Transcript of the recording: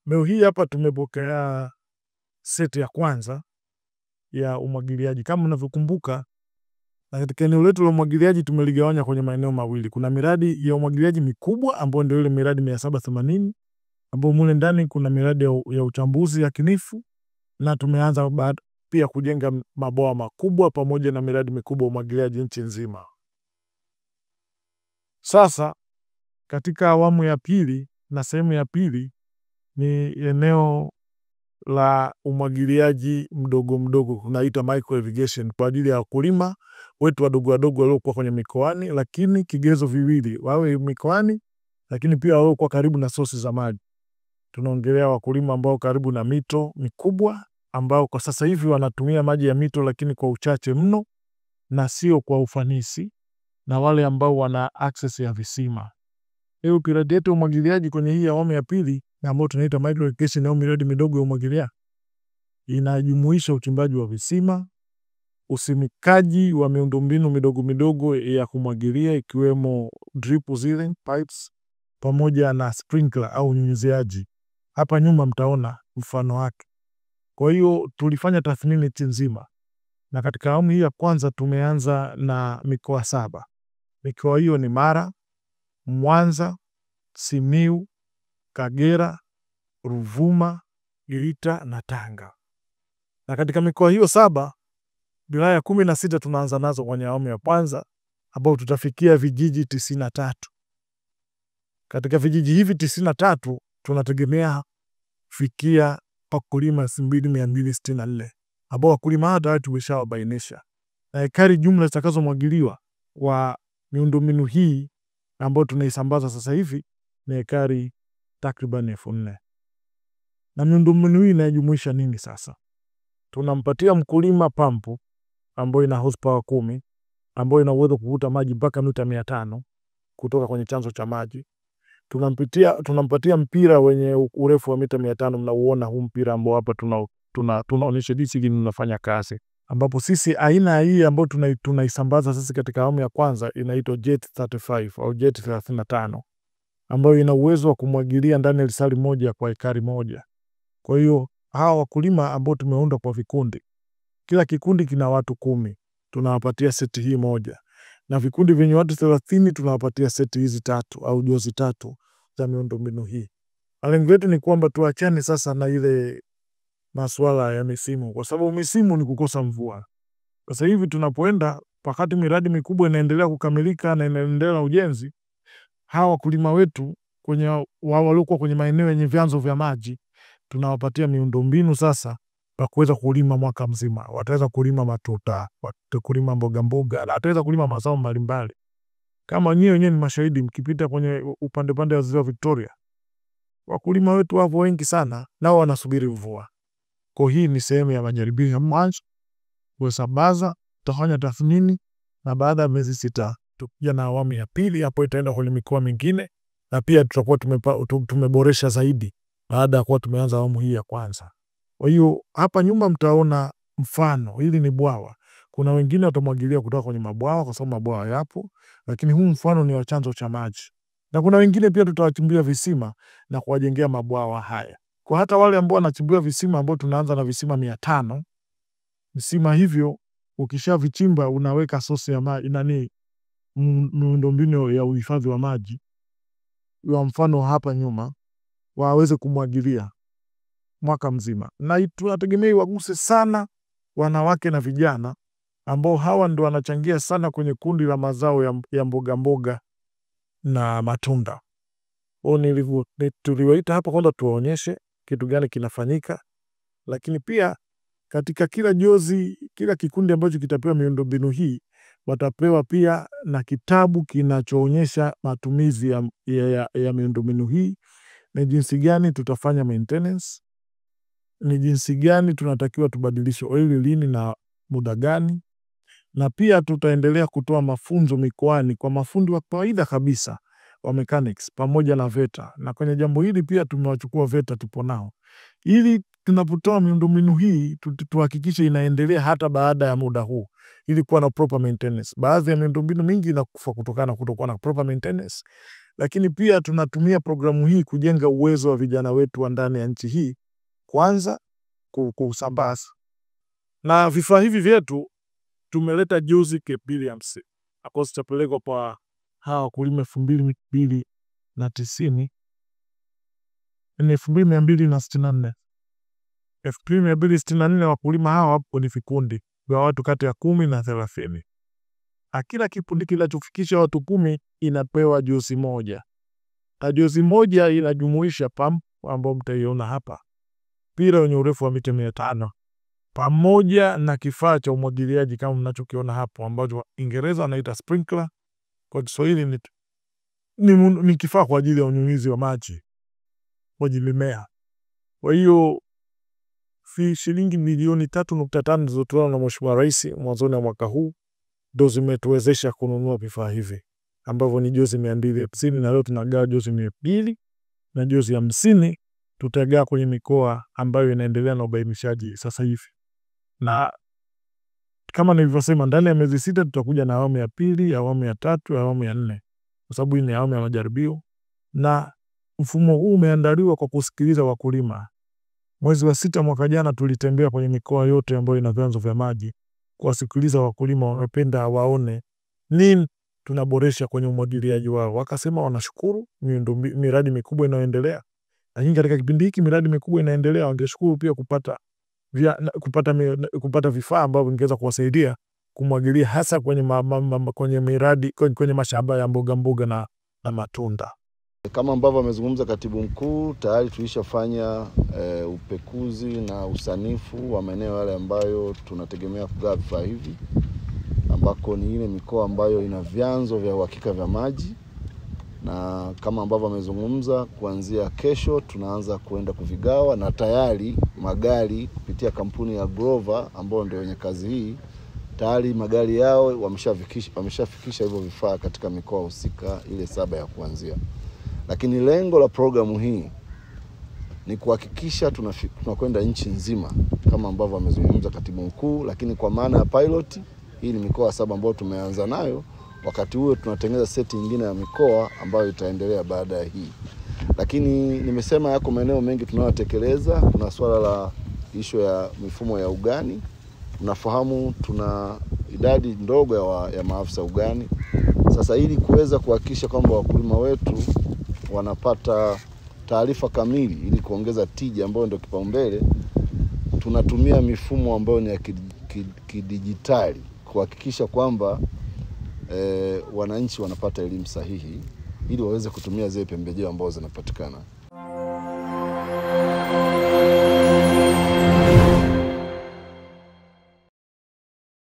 Leo hii hapa tumepokea seti ya kwanza ya umwagiliaji. Kama unavyokumbuka, na katika eneo letu la umwagiliaji tumeligawanya kwenye maeneo mawili. Kuna miradi ya umwagiliaji mikubwa ambayo ndio ile miradi 780 ambayo mule ndani kuna miradi ya uchambuzi yakinifu, na tumeanza pia kujenga mabwawa makubwa pamoja na miradi mikubwa ya umwagiliaji nchi nzima. Sasa katika awamu ya pili na sehemu ya pili ni eneo la umwagiliaji mdogo mdogo, tunaita micro irrigation, kwa ajili ya wakulima wetu wadogo wadogo waliokuwa kwenye mikoani, lakini kigezo viwili, wawe mikoani lakini pia wawe kwa karibu na sosi za maji. Tunaongelea wakulima ambao karibu na mito mikubwa, ambao kwa sasa hivi wanatumia maji ya mito lakini kwa uchache mno na sio kwa ufanisi, na wale ambao wana access ya visima. Hiyo miradi yetu ya umwagiliaji kwenye hii awamu ya pili ambayo tunaita micro irrigation au miradi midogo ya umwagiliaji inajumuisha uchimbaji wa visima, usimikaji wa miundombinu midogo midogo ya kumwagilia ikiwemo drip sealing pipes pamoja na sprinkler au nyunyiziaji. Hapa nyuma mtaona mfano wake. Kwa hiyo tulifanya tathmini nchi nzima, na katika awamu hii ya kwanza tumeanza na mikoa 7. Mikoa hiyo ni Mara, Mwanza, Simiu, Kagera, Ruvuma, Geita na Tanga. Na katika mikoa hiyo 7, wilaya 16 tunaanza nazo kwenye awamu ya kwanza, ambao tutafikia vijiji 93. Katika vijiji hivi 93 tunategemea fikia wakulima 2264 ambao wakulima hata tumeshawabainisha, na ekari jumla zitakazomwagiliwa kwa miundombinu hii ambayo tunaisambaza sasa hivi ni ekari takriban 4000. Na miundombinu hii inajumuisha nini sasa? Tunampatia mkulima pampu ambayo ina horsepower 10 ambayo ina uwezo kuvuta maji mpaka mita 500 kutoka kwenye chanzo cha maji. Tunampatia mpira wenye urefu wa mita 500. Mnauona huu mpira ambao hapa tunaonyesha jinsi gani unafanya kazi, ambapo sisi aina hii ambayo tunaisambaza sisi katika awamu ya kwanza inaitwa Jet 35 au Jet 35 ambayo ina uwezo wa kumwagilia ndani ya lisali moja kwa ekari moja. Kwa hiyo hawa wakulima ambao tumeunda kwa vikundi, kila kikundi kina watu 10, tunawapatia seti hii moja, na vikundi vyenye watu 30 tunawapatia seti hizi 3 au jozi 3 za miundombinu hii. Lengo letu ni kwamba tuachane sasa na ile masuala ya misimu, kwa sababu misimu ni kukosa mvua. Sasa hivi tunapoenda, wakati miradi mikubwa inaendelea kukamilika na inaendelea na ujenzi, hawa wakulima wetu waliokuwa kwenye maeneo yenye vyanzo vya maji tunawapatia miundombinu sasa ya kuweza kulima mwaka mzima. Wataweza kulima matuta, wataweza kulima mboga mboga, na wataweza kulima mazao mbalimbali. Kama wenyewe ni mashahidi, mkipita kwenye upande wa Ziwa Victoria, wakulima wetu wapo wengi sana, nao wanasubiri mvua. Kwa hii ni sehemu ya majaribio ya mwanzo kusambaza, tutafanya tathmini, na baada ya miezi 6 tukija na awamu ya pili, hapo itaenda kwenye mikoa mingine, na pia tutakuwa tumeboresha zaidi baada ya kuwa tumeanza awamu hii ya kwanza. Kwa hiyo hapa nyuma mtaona mfano, hili ni bwawa. Kuna wengine watamwagilia kutoka kwenye mabwawa kwa sababu mabwawa yapo, lakini huu mfano ni wa chanzo cha maji. Na kuna wengine pia tutawachimbia visima na kuwajengea mabwawa haya. Kwa hata wale ambao wanachimbia visima, ambao tunaanza na visima 500, visima hivyo ukishavichimba unaweka sosi ya maji, miundombinu ya uhifadhi wa maji. Kwa mfano hapa nyuma waweze kumwagilia mwaka mzima. Na tunategemea waguse sana wanawake na vijana, ambao hawa ndio wanachangia sana kwenye kundi la mazao ya mboga mboga na matunda. Tuliwaita hapa kwanza tuwaonyeshe kitu gani kinafanyika, lakini pia katika kila jozi, kila kikundi ambacho kitapewa miundombinu hii watapewa pia na kitabu kinachoonyesha matumizi ya miundombinu hii, ni jinsi gani tutafanya maintenance, ni jinsi gani tunatakiwa tubadilishe oili lini na muda gani. Na pia tutaendelea kutoa mafunzo mikoani kwa mafundi wa kawaida kabisa wa mechanics pamoja na VETA. Na kwenye jambo hili pia tumewachukua VETA, tupo nao, ili tunapotoa miundombinu hii tuhakikishe inaendelea hata baada ya muda huu, ili kuwa na proper maintenance. Baadhi ya miundombinu mingi inakufa kutokana kutokuwa na proper maintenance, Lakini pia tunatumia programu hii kujenga uwezo wa vijana wetu wa ndani ya nchi hii, kwanza kusambaza. Na vifaa hivi vyetu tumeleta juzi Cape Williams, hapo tutapelekwa kwa hawa wakulima 2290 ni 2264 2264 wakulima hawa wapo ni vikundi vya watu kati ya 10 na 30. Kila kikundi kinachofikisha watu 10 inapewa juzi moja. Na juzi moja inajumuisha pump ambayo mtaiona hapa, mpira wenye urefu wa mita 500, pamoja na kifaa cha umwagiliaji kama mnachokiona hapo, ambacho Kiingereza wanaita sprinkler, kwa Kiswahili ni kifaa kwa ajili ya unyunyizi wa maji kwa mimea. Kwa hiyo shilingi milioni 3.5 zilizotolewa na Mheshimiwa Rais mwanzoni mwa mwaka huu ndio zimetuwezesha kununua vifaa hivi ambavyo ni jozi 250, na leo tunagawa jozi 200 na jozi 50 tutagawa kwenye mikoa ambayo inaendelea na ubainishaji sasa hivi. Na kama nilivyosema, ndani ya miezi 6 tutakuja na awamu ya pili, awamu ya 3, awamu ya 4, kwa sababu hii ni awamu ya majaribio. Na mfumo huu umeandaliwa kwa kusikiliza wakulima. Mwezi wa 6 mwaka jana tulitembea kwenye mikoa yote ambayo ina vyanzo vya maji kuwasikiliza wakulima wanapenda waone nini tunaboresha kwenye umwagiliaji wao. Wakasema wanashukuru miradi mikubwa inayoendelea. Lakini katika kipindi hiki miradi mikubwa inaendelea, wangeshukuru pia kupata vifaa ambavyo vingeweza kuwasaidia kumwagilia hasa kwenye miradi kwenye mashamba ya mboga na matunda. Kama ambavyo amezungumza Katibu Mkuu, tayari tulishafanya upekuzi na usanifu wa maeneo yale ambayo tunategemea kugawa vifaa hivi, ambako ni ile mikoa ambayo ina vyanzo vya uhakika vya maji. Na kama ambavyo amezungumza, kuanzia kesho tunaanza kuenda kuvigawa, na tayari magari kupitia kampuni ya Grover ambao ndio wenye kazi hii, tayari magari yao wameshafikisha hivyo vifaa katika mikoa husika ile 7 ya kuanzia. Lakini lengo la programu hii ni kuhakikisha tunakwenda nchi nzima kama ambavyo amezungumza Katibu Mkuu, lakini kwa maana ya pilot hii ni mikoa 7 ambayo tumeanza nayo. Wakati huo tunatengeneza seti nyingine ya mikoa ambayo itaendelea baada ya hii. Lakini nimesema yako maeneo mengi tunayotekeleza. Kuna swala la issue ya mifumo ya ugani. Unafahamu tuna idadi ndogo ya maafisa ugani. Sasa ili kuweza kuhakikisha kwamba wakulima wetu wanapata taarifa kamili ili kuongeza tija ambayo ndio kipaumbele, tunatumia mifumo ambayo ni ya kidijitali kuhakikisha kwamba wananchi wanapata elimu sahihi ili waweze kutumia zile pembejeo ambazo zinapatikana.